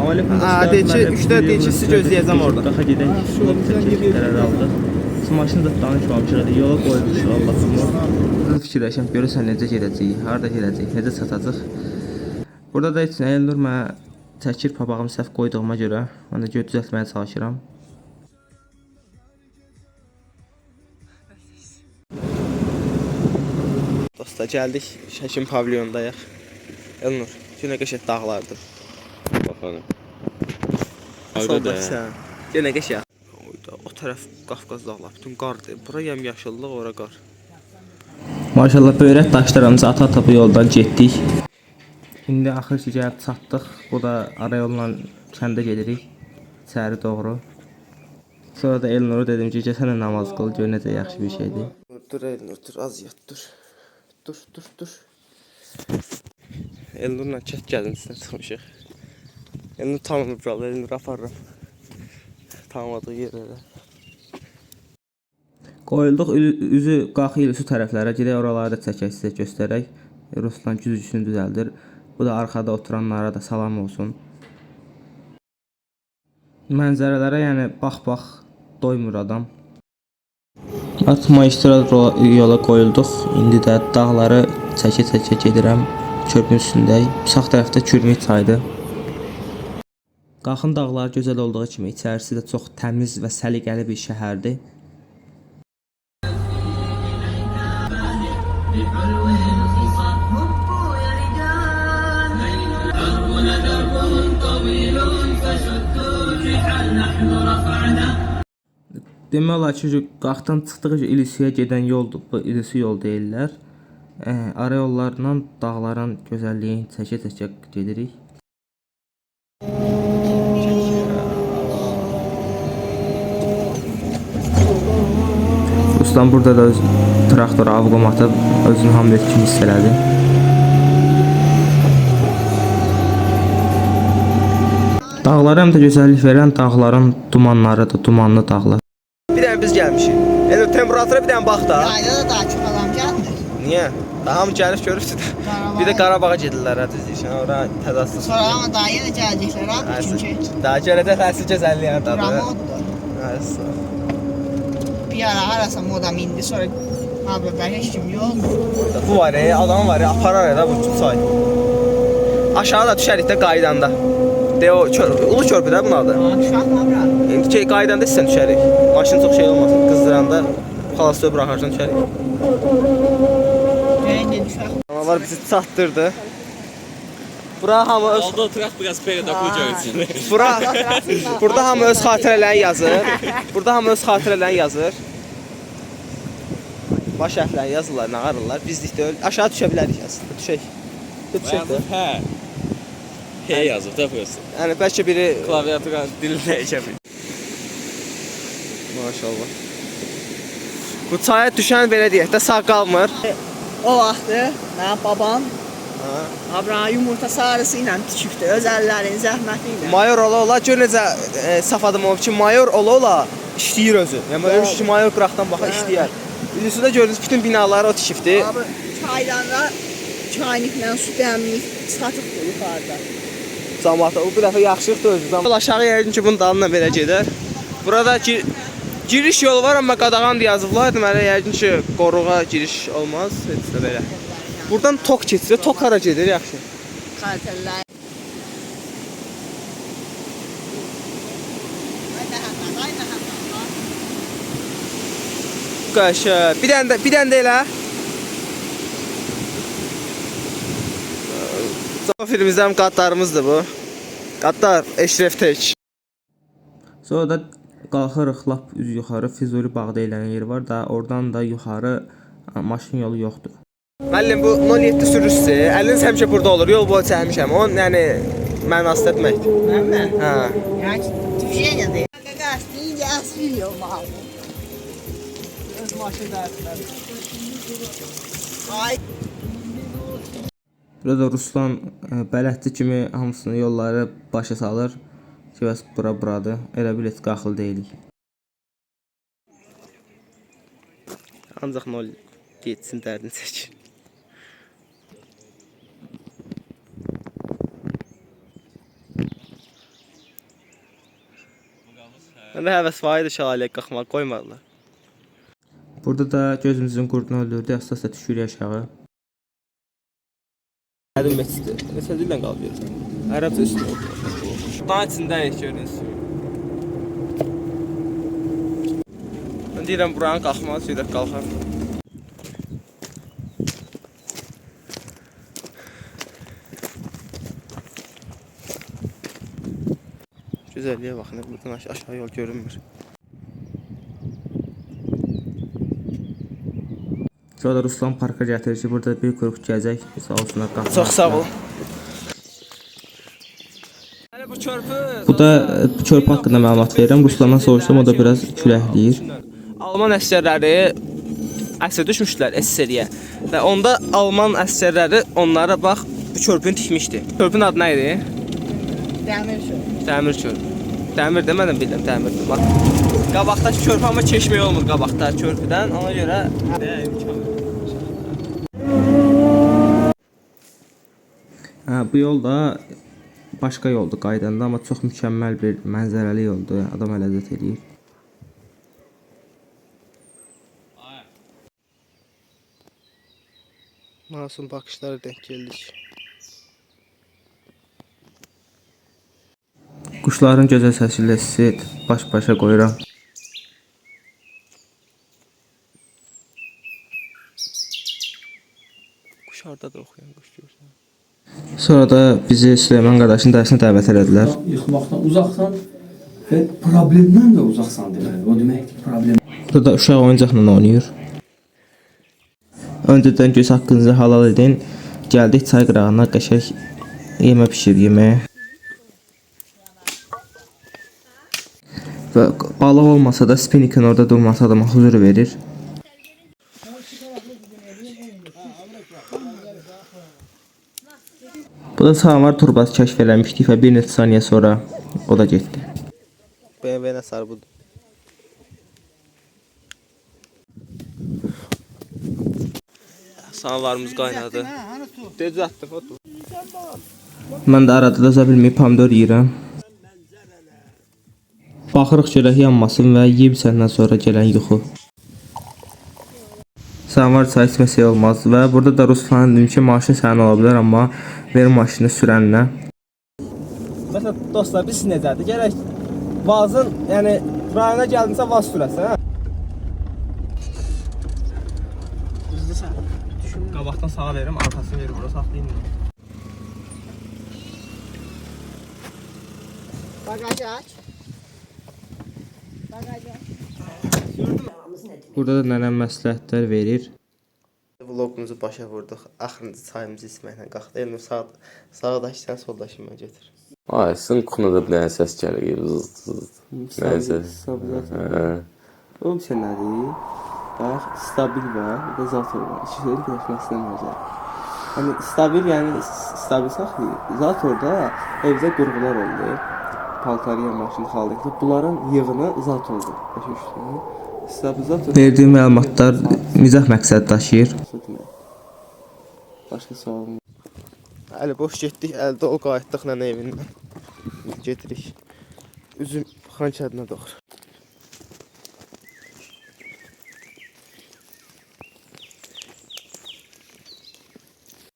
Deyəcək 3-də deyəcək sizi gözləyəcəm orada. Qaxa gedək. Qərar aldıq. Maşını da danışmamışıq. Yola qoymuşuq Allah'ım. Fikirləşəm görürsən necə gedəcəyik, harda gedəcəyik, necə çatacaq. Burada da heç nə Elnur mənə çəkir papağımı səhv qoyduğuma görə. Mən də düzəltməyə çalışıram. Dostlar gəldik Şəkin pavilyondayıq. Elnur, günə qəşəng dağlardır. Baxalım. Günə qəşəng. O tərəf Qafqaz dağlar, bütün qardır. Bura yamyaşıllıq, ora qar. Maşallah böyrək daşlarımızı ata-ata bu yoldan getdik. İndi axır ki gəlib çatdıq. Bu da arayolla kəndə gedirik. İçəri doğru. Sonra da Elnur'a dedim ki, sənə namaz qıl, gör necə yaxşı bir şeydir. Dur Elnur, dur, az yat, dur. Dur. Elnur'la kət gəzintisinə çıxmışıq. Elnur tanımır buralı, Elnur aparıram. Tanımadığı yerlərə. Qoyulduq üzü qalxı ilə su tərəflərə. Gedək oraları da çəkək sizə göstərək. Ruslan güzgüsünü düzəldir. Bu da arxada oturanlara da salam olsun. Mənzərələrə yəni bax doymur adam. Artıq magistral yola qoyulduq. İndi də dağları çəkə gedirəm. Körpünün üstündəyik. Sağ tərəfdə Kürmük çaydır. Qaxın dağları gözəl olduğu kimi içərisi də çox təmiz və səliqəli bir şəhərdir. Demək olar ki, qaxdan çıxdığı İlisiyə gedən yoldur. Bu İlisi yol deyirlər. Arayollarla dağların gözəlliyini çəkə gedirik. Ruslan burada da traktor avqom atıb özünü hamlet kimi hiss elədi. Dağlara həm də gözəllik verən dağların dumanlarıdır, dumanlı dağlar. Bir dənə biz gəlmişik. Temperatura bir dənə bax da. Yayda da daha çox adam gəlmir. Niyə? Daha mı gəlib görürsün? Bir də Qarabağa gedirlər, düzdür. Ora təzasız. Sonra ama daha yenə gələcəklər abi çünki. Daha gələcək əsl gözəlliyi yardadır. Bura moddur. Bir ara arasa moda mindi, sonra abi ben heç kim yox. Bu var adam var aparar da bu çay. Aşağıda düşərik də qaydanda. De o ulu körpüdə bunlar da. Uşaq mı bura? İndi qaydanda sən düşərik. Maşın çox şey olmasın. Qızdıranda xalası buraxarsan düşərik. Gəlin uşaq. Analar bizi çatdırdı. Bura hamı öz Yolda oturaq biraz perdə qoyacağıq. Burada hamı öz xatirələrini yazır. Burada hamı öz xatirələrini yazır. Baş hərflərini yazırlar, nağarırlar. Bizlik deyil. Aşağı düşə bilərik aslında. Düşək. Düşək də. Hə. Hey yazıb da burası. Yəni bəlkə biri Klaviatura dilini dəyişə bilir. Maşallah. Bu çaya düşən belə deyək də sağ qalmır. O vaxtı mənim babam Abraham yumurta sarısı ilə tikibdi, öz əllərinin zəhməti ilə. Mayor ola gör necə saf adam olub ki, mayor ola işləyir özü. Yəni böyle ki, mayor qıraqdan baxa işləyər. İlisidə gördünüz bütün binaları o tikibdi. Abi çaydan da çayniklə su dəmlik satıbdı yuxarıda. Cəmaata o bir dəfə yaxşılıqdır özü. Aşağı yəqin ki, bunun dalına belə gedər. Burada giriş yolu var amma qadağan yazıblar. Deməli yəqin ki, qoruğa giriş olmaz. Heç də belə. Buradan tok keçir. Tok hara gedir yaxşı? Xatirlər. Qaşı. Bir dənə də elə. Zafirimizdən qatlarımızdır bu. Qatlar Eşref Tek. Sonra da qalxırıq lap üz yuxarı Füzuli bağ deyilən yer var da, oradan da yuxarı maşın yolu yoxdur. Müəllim bu 07 sürücüsü, əliniz həmişə burada olur, yol boyu çəkmişəm. Onun yəni mənası etməkdir. Məmnə? Hə. Yəni düşənədir. Qaqas deyince asfiliyor mal. Öz maşın dərdindən. Ay. Burada Ruslan bələdçi kimi hamısını yolları başa salır. Ki, bəs buradır. Elə bil heç qaxıl deyilik. Ancaq 07-sin dərdini çəkir. Məndə həvəs var idi şəlaləyə qalxmaq, qoymadılar. Burada da gözümüzün qurdunu öldürdü. Əsasda düşürük aşağı. Ədim məscidi. Neçə dillə qalıb yersən? Ərəbcə üstündə oxuyur. Dağın içindəyik gördünüz. Mən deyirəm buranın qalxmağı sürət qalxar. Güzelliyə baxın, buradan aşağı yol görünmür. Sonra Ruslan parka gətirir ki, burada bir qrup gəzək. Sağ olsunlar qalxmaq. Çox sağ ol. Bu körpü... Bu da körpü haqqında məlumat verirəm. Ruslandan soruşdum, o da biraz küləhləyir. Alman əsgərləri əsir düşmüşdülər SSR-yə və onda Alman əsgərləri onlara bax bu körpünü tikmişdi. Körpünün adı nə idi? Dəmir şu. Dəmir körpü. Dəmir demədən bildim, dəmirdir. Bax. Qabaqdakı körpü amma keçmək olmur qabaqdakı körpüdən. Ona görə Bu yol da başqa yoldur qaydanda, amma çox mükəmməl bir mənzərəli yoldur. Adam ləzzət eləyir. masum baxışlara denk gəldik. Quşların gözəl səsi ilə sizi baş-başa qoyuram. Quşarda da oxuyan quş görürsən. Sonra da bizi Süleyman qardaşın dərsinə dəvət elədilər. Yıxmaqdan uzaqsan və problemdən də uzaqsan deməli. O deməkdir ki, problem. Burada da uşaq oyuncaqla oynayır. Öncədən göz haqqınızı halal edin. Gəldik çay qırağına qəşəng yemə pişir yeməyə. Və balıq olmasa da spinnikin orada durması adama huzur verir. Bu da salamar turbası kəşf eləmişdik və bir neçə saniyə sonra o da getdi. BMW nəsər budur. Sanalarımız qaynadı. Tez atdıq, otur. Mən də arada da bilməyib pomidor yeyirəm. Baxırıq görək yanmasın və yeyib səndən sonra gələn yuxu. Salamar çay içməsək olmaz və burada da Ruslan dedim ki, maşın sənin ola bilər, amma ver maşını sürənlə. Məsələn, dostlar, biz necədir? Gərək vazın, yəni rayona gəldinsə vaz sürəsən, hə? Düzdürsən? Qabaqdan sağa verim, arxasını verim, bura saxlayayım mı? Bagajı aç. Bagajı aç. Burada da nənəm məsləhətlər verir. Vlogumuzu başa vurduq. Axırıncı çayımızı içməklə qalxdı. Elmi sağdakı sən soldakı mən götür. Ay, sizin kuxunada bir dənə səs gəlir. Nəysə. Oğlum sən nədir? Bax, stabil var, bir də zator var. İki şeyin birləşməsindən məzər. Yəni, stabil, yəni stabil saxlayır. Zatorda evdə qurğular oldu. Paltariya maşını xaldıqda. Bunların yığını zatordur. Başa düşdün? Stabilizator... Verdiyim məlumatlar mizah məqsəd daşıyır. Başqa sualım. Əli boş getdik, əldə o qayıtdıq nənə evindən. Getirik. Üzüm Xankəndinə doğru.